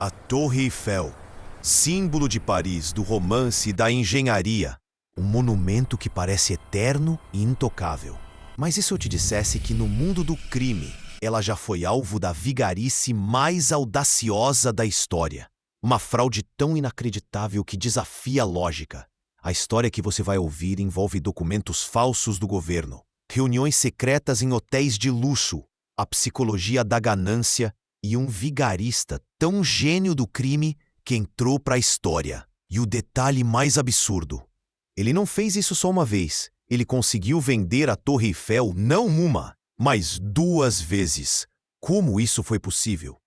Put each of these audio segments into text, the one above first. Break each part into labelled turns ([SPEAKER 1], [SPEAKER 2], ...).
[SPEAKER 1] A Torre Eiffel, símbolo de Paris, do romance e da engenharia. Um monumento que parece eterno e intocável. Mas e se eu te dissesse que no mundo do crime, ela já foi alvo da vigarice mais audaciosa da história? Uma fraude tão inacreditável que desafia a lógica. A história que você vai ouvir envolve documentos falsos do governo, reuniões secretas em hotéis de luxo, a psicologia da ganância e um vigarista tão gênio do crime que entrou para a história. E o detalhe mais absurdo: ele não fez isso só uma vez. Ele conseguiu vender a Torre Eiffel não uma, mas 2 vezes. Como isso foi possível?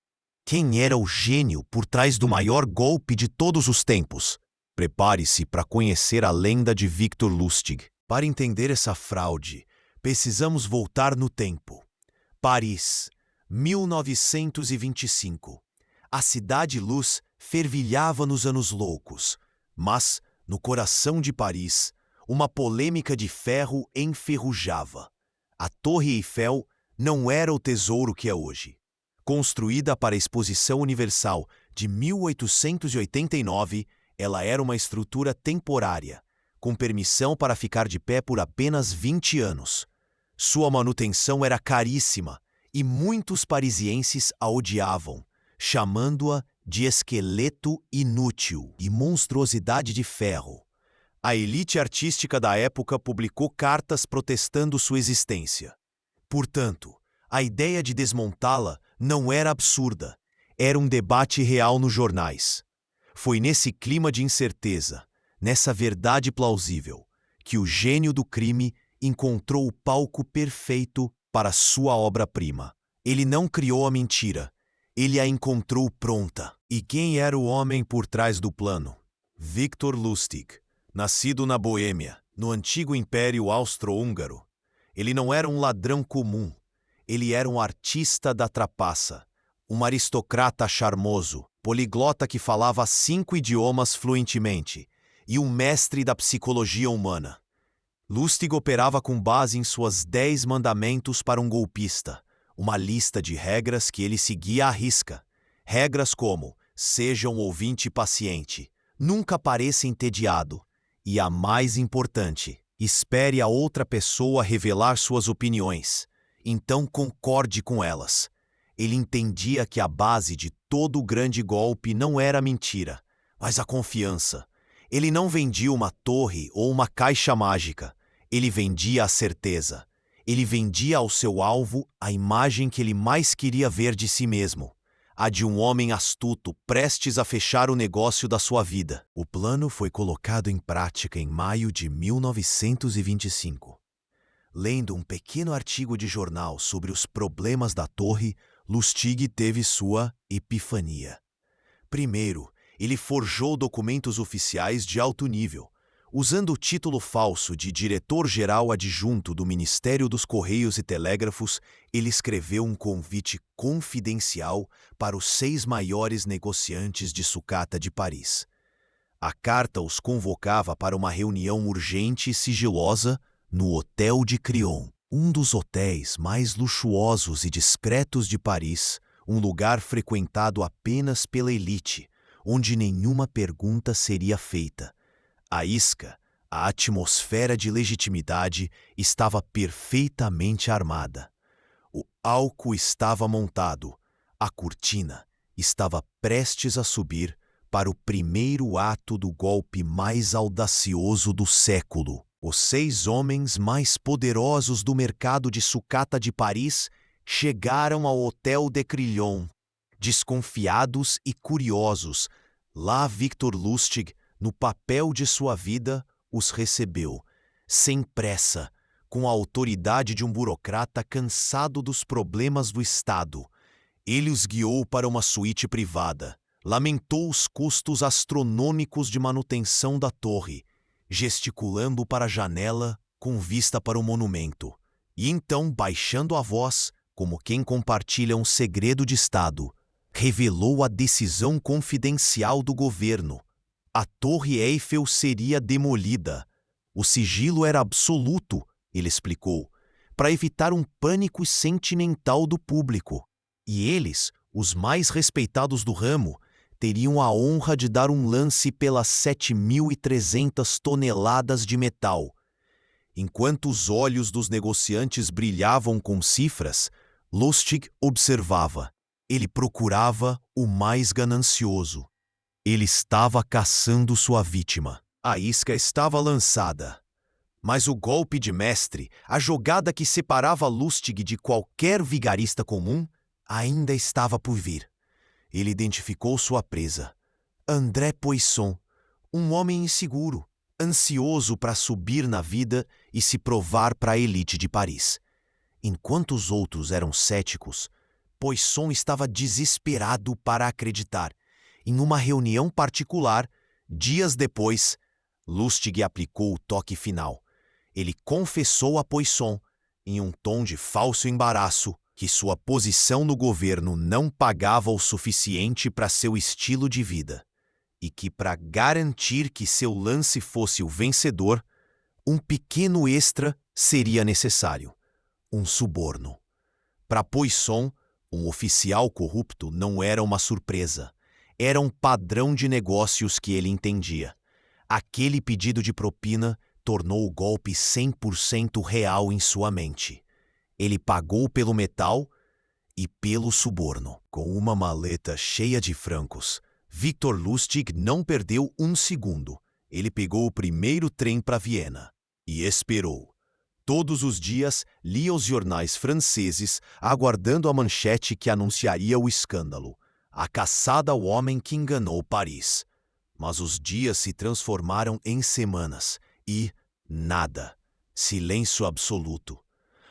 [SPEAKER 1] Quem era o gênio por trás do maior golpe de todos os tempos? Prepare-se para conhecer a lenda de Victor Lustig. Para entender essa fraude, precisamos voltar no tempo. Paris, 1925. A cidade-luz fervilhava nos anos loucos, mas, no coração de Paris, uma polêmica de ferro enferrujava. A Torre Eiffel não era o tesouro que é hoje. Construída para a Exposição Universal de 1889, ela era uma estrutura temporária, com permissão para ficar de pé por apenas 20 anos. Sua manutenção era caríssima e muitos parisienses a odiavam, chamando-a de esqueleto inútil e monstruosidade de ferro. A elite artística da época publicou cartas protestando sua existência. Portanto, a ideia de desmontá-la não era absurda, era um debate real nos jornais. Foi nesse clima de incerteza, nessa verdade plausível, que o gênio do crime encontrou o palco perfeito para sua obra-prima. Ele não criou a mentira, ele a encontrou pronta. E quem era o homem por trás do plano? Victor Lustig, nascido na Boêmia, no antigo Império Austro-Húngaro. Ele não era um ladrão comum, ele era um artista da trapaça, um aristocrata charmoso, poliglota que falava 5 idiomas fluentemente e um mestre da psicologia humana. Lustig operava com base em suas 10 mandamentos para um golpista, uma lista de regras que ele seguia à risca. Regras como: seja um ouvinte paciente, nunca pareça entediado e, a mais importante, espere a outra pessoa revelar suas opiniões, então concorde com elas. Ele entendia que a base de todo o grande golpe não era a mentira, mas a confiança. Ele não vendia uma torre ou uma caixa mágica, ele vendia a certeza. Ele vendia ao seu alvo a imagem que ele mais queria ver de si mesmo, a de um homem astuto prestes a fechar o negócio da sua vida. O plano foi colocado em prática em maio de 1925. Lendo um pequeno artigo de jornal sobre os problemas da torre, Lustig teve sua epifania. Primeiro, ele forjou documentos oficiais de alto nível. Usando o título falso de diretor-geral adjunto do Ministério dos Correios e Telégrafos, ele escreveu um convite confidencial para os 6 maiores negociantes de sucata de Paris. A carta os convocava para uma reunião urgente e sigilosa no Hotel de Crillon, um dos hotéis mais luxuosos e discretos de Paris, um lugar frequentado apenas pela elite, onde nenhuma pergunta seria feita. A isca, a atmosfera de legitimidade, estava perfeitamente armada. O álcool estava montado, a cortina estava prestes a subir para o primeiro ato do golpe mais audacioso do século. Os 6 homens mais poderosos do mercado de sucata de Paris chegaram ao Hotel de Crillon. Desconfiados e curiosos, lá Victor Lustig, no papel de sua vida, os recebeu, sem pressa, com a autoridade de um burocrata cansado dos problemas do Estado. Ele os guiou para uma suíte privada, lamentou os custos astronômicos de manutenção da torre, gesticulando para a janela com vista para o monumento, e então, baixando a voz, como quem compartilha um segredo de Estado, revelou a decisão confidencial do governo. A Torre Eiffel seria demolida. O sigilo era absoluto, ele explicou, para evitar um pânico sentimental do público. E eles, os mais respeitados do ramo, teriam a honra de dar um lance pelas 7.300 toneladas de metal. Enquanto os olhos dos negociantes brilhavam com cifras, Lustig observava. Ele procurava o mais ganancioso. Ele estava caçando sua vítima. A isca estava lançada. Mas o golpe de mestre, a jogada que separava Lustig de qualquer vigarista comum, ainda estava por vir. Ele identificou sua presa. André Poisson, um homem inseguro, ansioso para subir na vida e se provar para a elite de Paris. Enquanto os outros eram céticos, Poisson estava desesperado para acreditar. Em uma reunião particular, dias depois, Lustig aplicou o toque final. Ele confessou a Poisson, em um tom de falso embaraço, que sua posição no governo não pagava o suficiente para seu estilo de vida e que, para garantir que seu lance fosse o vencedor, um pequeno extra seria necessário: um suborno. Para Poisson, um oficial corrupto não era uma surpresa. Era um padrão de negócios que ele entendia. Aquele pedido de propina tornou o golpe 100% real em sua mente. Ele pagou pelo metal e pelo suborno. Com uma maleta cheia de francos, Victor Lustig não perdeu um segundo. Ele pegou o primeiro trem para Viena e esperou. Todos os dias lia os jornais franceses, aguardando a manchete que anunciaria o escândalo: a caçada ao homem que enganou Paris. Mas os dias se transformaram em semanas e nada. Silêncio absoluto.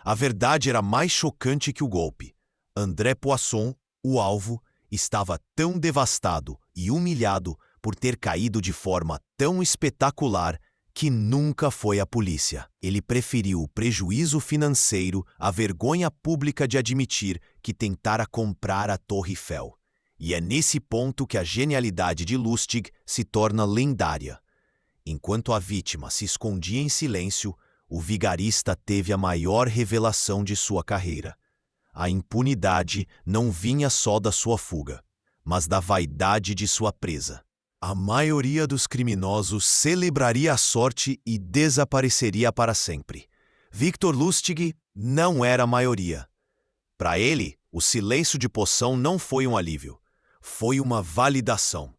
[SPEAKER 1] A verdade era mais chocante que o golpe. André Poisson, o alvo, estava tão devastado e humilhado por ter caído de forma tão espetacular que nunca foi à polícia. Ele preferiu o prejuízo financeiro à vergonha pública de admitir que tentara comprar a Torre Eiffel. E é nesse ponto que a genialidade de Lustig se torna lendária. Enquanto a vítima se escondia em silêncio, o vigarista teve a maior revelação de sua carreira. A impunidade não vinha só da sua fuga, mas da vaidade de sua presa. A maioria dos criminosos celebraria a sorte e desapareceria para sempre. Victor Lustig não era a maioria. Para ele, o silêncio de Poisson não foi um alívio. Foi uma validação.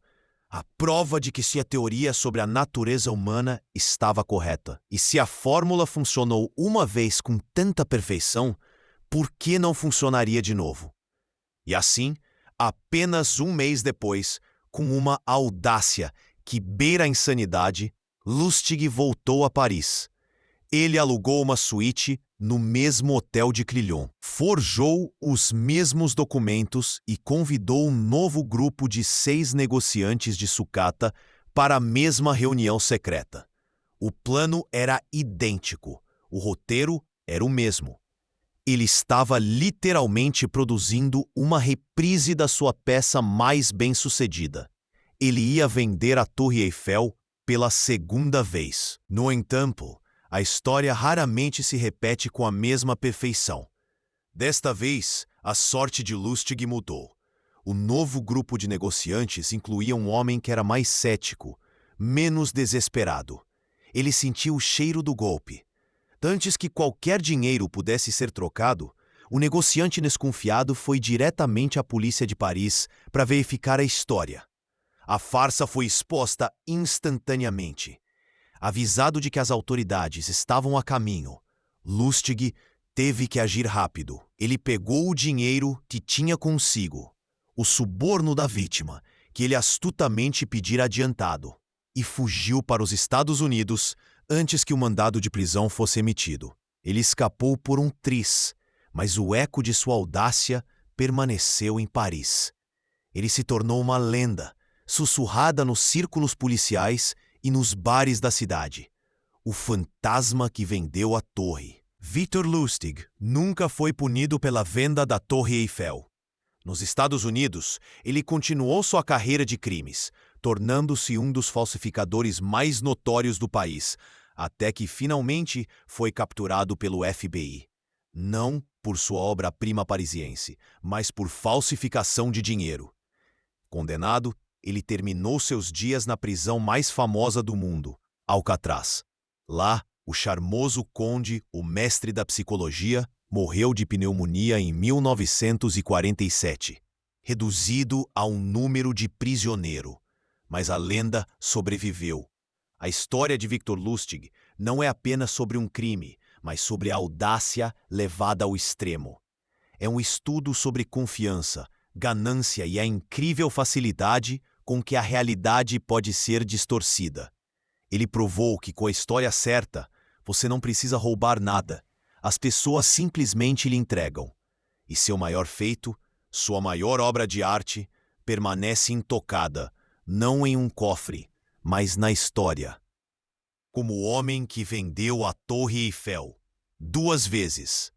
[SPEAKER 1] A prova de que sua teoria sobre a natureza humana estava correta. E se a fórmula funcionou uma vez com tanta perfeição, por que não funcionaria de novo? E assim, apenas um mês depois, com uma audácia que beira a insanidade, Lustig voltou a Paris. Ele alugou uma suíte no mesmo hotel de Crillon, forjou os mesmos documentos e convidou um novo grupo de 6 negociantes de sucata para a mesma reunião secreta. O plano era idêntico, o roteiro era o mesmo. Ele estava literalmente produzindo uma reprise da sua peça mais bem-sucedida. Ele ia vender a Torre Eiffel pela segunda vez. No entanto, a história raramente se repete com a mesma perfeição. Desta vez, a sorte de Lustig mudou. O novo grupo de negociantes incluía um homem que era mais cético, menos desesperado. Ele sentiu o cheiro do golpe. Antes que qualquer dinheiro pudesse ser trocado, o negociante desconfiado foi diretamente à polícia de Paris para verificar a história. A farsa foi exposta instantaneamente. Avisado de que as autoridades estavam a caminho, Lustig teve que agir rápido. Ele pegou o dinheiro que tinha consigo, o suborno da vítima, que ele astutamente pedira adiantado, e fugiu para os Estados Unidos antes que o mandado de prisão fosse emitido. Ele escapou por um triz, mas o eco de sua audácia permaneceu em Paris. Ele se tornou uma lenda, sussurrada nos círculos policiais e nos bares da cidade. O fantasma que vendeu a torre. Victor Lustig nunca foi punido pela venda da Torre Eiffel. Nos Estados Unidos, ele continuou sua carreira de crimes, tornando-se um dos falsificadores mais notórios do país, até que finalmente foi capturado pelo FBI. Não por sua obra-prima parisiense, mas por falsificação de dinheiro. Condenado, ele terminou seus dias na prisão mais famosa do mundo, Alcatraz. Lá, o charmoso conde, o mestre da psicologia, morreu de pneumonia em 1947, reduzido a um número de prisioneiro. Mas a lenda sobreviveu. A história de Victor Lustig não é apenas sobre um crime, mas sobre a audácia levada ao extremo. É um estudo sobre confiança, ganância e a incrível facilidade com que a realidade pode ser distorcida. Ele provou que, com a história certa, você não precisa roubar nada. As pessoas simplesmente lhe entregam. E seu maior feito, sua maior obra de arte, permanece intocada, não em um cofre, mas na história. Como o homem que vendeu a Torre Eiffel 2 vezes.